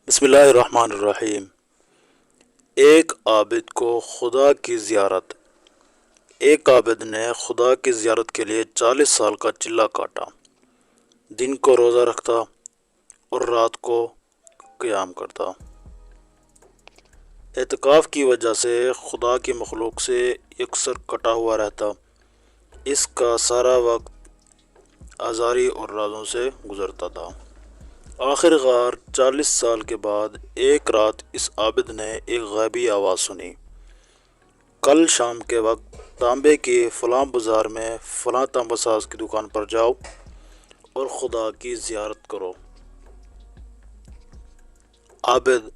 بسم اللہ الرحمن الرحیم۔ ایک عابد کو خدا کی زیارت۔ ایک عابد نے خدا کی زیارت کے لیے 40 سال کا چلہ کاٹا، دن کو روزہ رکھتا اور رات کو قیام کرتا۔ اعتکاف کی وجہ سے خدا کی مخلوق سے یکسر کٹا ہوا رہتا، اس کا سارا وقت آزاری اور رازوں سے گزرتا تھا۔ آخر کار 40 سال کے بعد ایک رات اس عابد نے ایک غیبی آواز سنی، کل شام کے وقت تانبے کی فلاں بازار میں فلاں تانبا ساز کی دکان پر جاؤ اور خدا کی زیارت کرو۔ عابد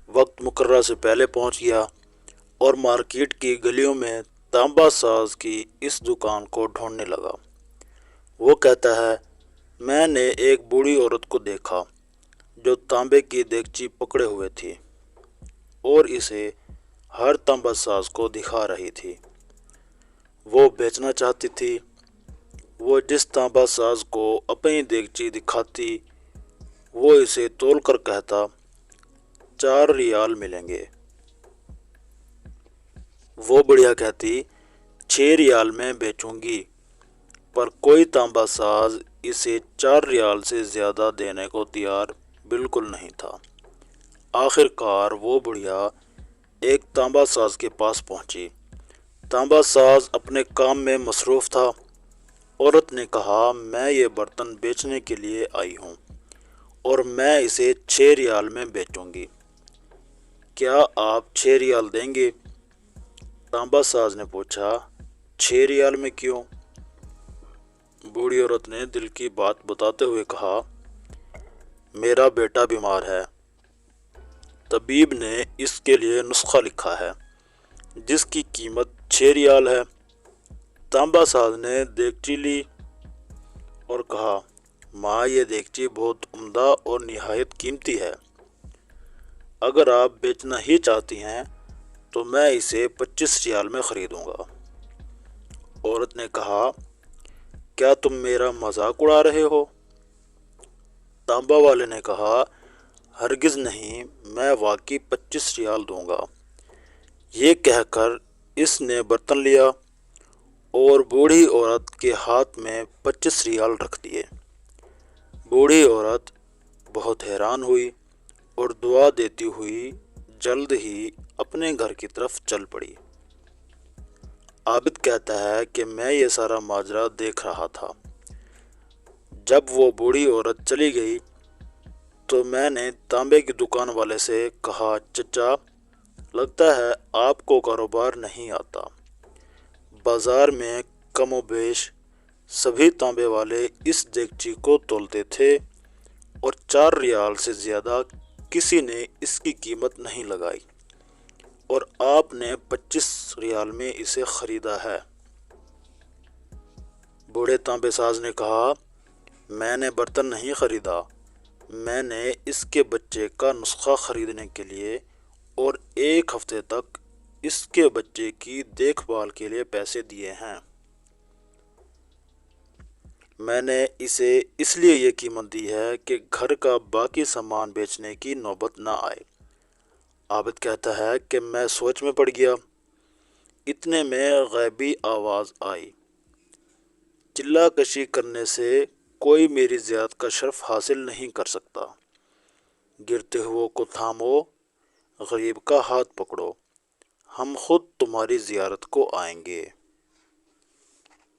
وقت مقررہ سے پہلے پہنچ گیا اور مارکیٹ کی گلیوں میں تانبا ساز کی اس دکان کو ڈھونڈنے لگا۔ وہ کہتا ہے، میں نے ایک بوڑھی عورت کو دیکھا جو تانبے کی دیگچی پکڑے ہوئے تھی اور اسے ہر تانبا ساز کو دکھا رہی تھی۔ وہ بیچنا چاہتی تھی۔ وہ جس تانبا ساز کو اپنی دیگچی دکھاتی وہ اسے تول کر کہتا 4 ریال ملیں گے۔ وہ بڑھیا کہتی 6 ریال میں بیچوں گی، پر کوئی تانبا ساز اسے 4 ریال سے زیادہ دینے کو تیار بالکل نہیں تھا۔ آخر کار وہ بڑھیا ایک تانبا ساز کے پاس پہنچی۔ تانبا ساز اپنے کام میں مصروف تھا۔ عورت نے کہا، میں یہ برتن بیچنے کے لیے آئی ہوں اور میں اسے 6 ریال میں بیچوں گی، کیا آپ 6 ریال دیں گے؟ تانبا ساز نے پوچھا، 6 ریال میں کیوں؟ بوڑھی عورت نے دل کی بات بتاتے ہوئے کہا، میرا بیٹا بیمار ہے، طبیب نے اس کے لیے نسخہ لکھا ہے جس کی قیمت 6 ریال ہے۔ تانبا ساز نے دیگچی لی اور کہا، ماں یہ دیگچی بہت عمدہ اور نہایت قیمتی ہے، اگر آپ بیچنا ہی چاہتی ہیں تو میں اسے 25 ریال میں خریدوں گا۔ عورت نے کہا، کیا تم میرا مذاق اڑا رہے ہو؟ تانبا والے نے کہا، ہرگز نہیں، میں واقعی 25 ریال دوں گا۔ یہ کہہ کر اس نے برتن لیا اور بوڑھی عورت کے ہاتھ میں 25 ریال رکھ دیے۔ بوڑھی عورت بہت حیران ہوئی اور دعا دیتی ہوئی جلد ہی اپنے گھر کی طرف چل پڑی۔ عابد کہتا ہے کہ میں یہ سارا ماجرا دیکھ رہا تھا۔ جب وہ بوڑھی عورت چلی گئی تو میں نے تانبے کی دکان والے سے کہا، چچا، لگتا ہے آپ کو کاروبار نہیں آتا۔ بازار میں کم و بیش سبھی تانبے والے اس دیگچی کو تولتے تھے اور 4 ریال سے زیادہ کسی نے اس کی قیمت نہیں لگائی، اور آپ نے 25 ریال میں اسے خریدا ہے۔ بوڑھے تانبے ساز نے کہا، میں نے برتن نہیں خریدا، میں نے اس کے بچے کا نسخہ خریدنے کے لیے اور 1 ہفتے تک اس کے بچے کی دیکھ بھال کے لیے پیسے دیے ہیں۔ میں نے اسے اس لیے یہ قیمت دی ہے کہ گھر کا باقی سامان بیچنے کی نوبت نہ آئے۔ عابد کہتا ہے کہ میں سوچ میں پڑ گیا۔ اتنے میں غیبی آواز آئی، چلہ کشی کرنے سے کوئی میری زیارت کا شرف حاصل نہیں کر سکتا، گرتے ہوئے کو تھامو، غریب کا ہاتھ پکڑو، ہم خود تمہاری زیارت کو آئیں گے۔